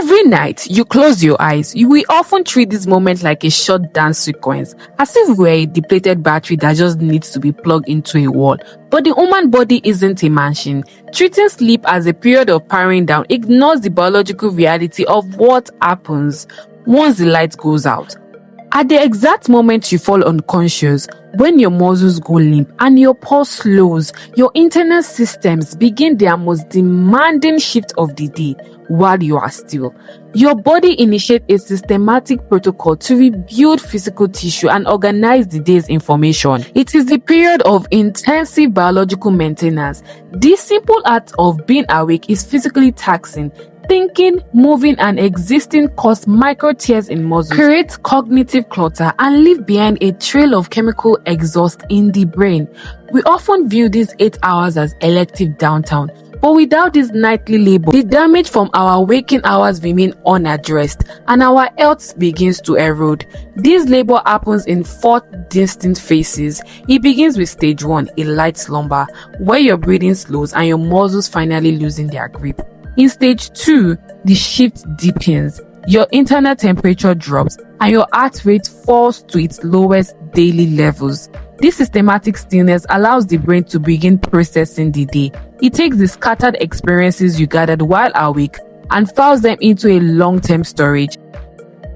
Every night you close your eyes, we often treat this moment like a short dance sequence, as if we're a depleted battery that just needs to be plugged into a wall. But the human body isn't a machine. Treating sleep as a period of powering down ignores the biological reality of what happens once the light goes out. At the exact moment you fall unconscious, when your muscles go limp and your pulse slows, your internal systems begin their most demanding shift of the day while you are still. Your body initiates a systematic protocol to rebuild physical tissue and organize the day's information. It is the period of intensive biological maintenance. This simple act of being awake is physically taxing. Thinking, moving, and existing cause micro tears in muscles, create cognitive clutter, and leave behind a trail of chemical exhaust in the brain. We often view these 8 hours as elective downtime, but without this nightly labor, the damage from our waking hours remain unaddressed, and our health begins to erode. This labor happens in 4 distinct phases. It begins with stage 1, a light slumber, where your breathing slows and your muscles finally losing their grip. In stage 2, the shift deepens, your internal temperature drops, and your heart rate falls to its lowest daily levels. This systematic stillness allows the brain to begin processing the day. It takes the scattered experiences you gathered while awake and files them into a long-term storage.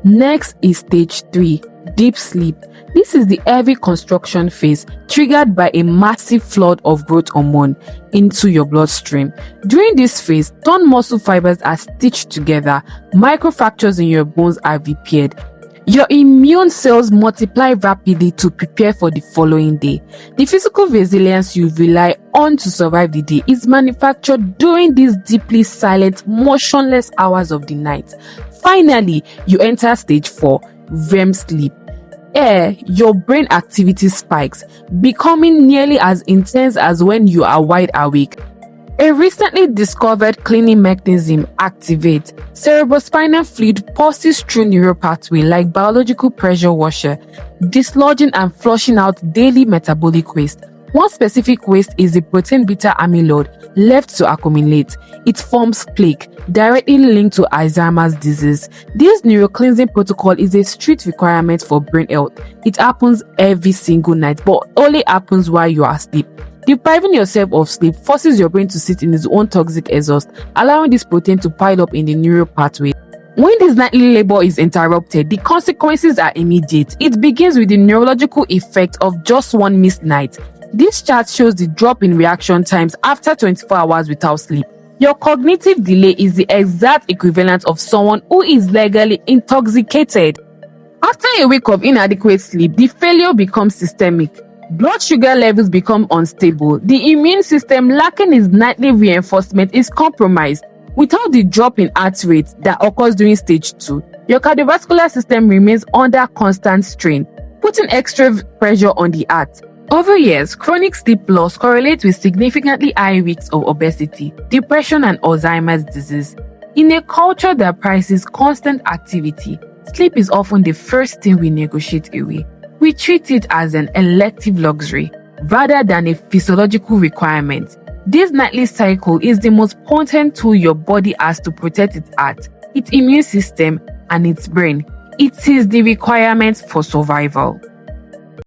Next is stage 3, deep sleep. This is the heavy construction phase triggered by a massive flood of growth hormone into your bloodstream. During this phase, torn muscle fibers are stitched together, microfractures in your bones are repaired. Your immune cells multiply rapidly to prepare for the following day. The physical resilience you rely on to survive the day is manufactured during these deeply silent, motionless hours of the night. Finally, you enter stage 4, REM sleep. Your brain activity spikes, becoming nearly as intense as when you are wide awake. A recently discovered cleaning mechanism activates. Cerebrospinal fluid passes through neural pathway like biological pressure washer, dislodging and flushing out daily metabolic waste. One specific waste is the protein beta amyloid left to accumulate. It forms plaque, directly linked to Alzheimer's disease. This neurocleansing protocol is a strict requirement for brain health. It happens every single night, but only happens while you are asleep. Depriving yourself of sleep forces your brain to sit in its own toxic exhaust, allowing this protein to pile up in the neural pathway. When this nightly labor is interrupted, the consequences are immediate. It begins with the neurological effect of just one missed night. This chart shows the drop in reaction times after 24 hours without sleep. Your cognitive delay is the exact equivalent of someone who is legally intoxicated. After a week of inadequate sleep, the failure becomes systemic. Blood sugar levels become unstable. The immune system, lacking its nightly reinforcement, is compromised. Without the drop in heart rate that occurs during stage 2, your cardiovascular system remains under constant strain, putting extra pressure on the heart. Over years, chronic sleep loss correlates with significantly high risks of obesity, depression, and Alzheimer's disease. In a culture that prizes constant activity, sleep is often the first thing we negotiate away. We treat it as an elective luxury rather than a physiological requirement. This nightly cycle is the most potent tool your body has to protect its heart, its immune system, and its brain. It is the requirement for survival.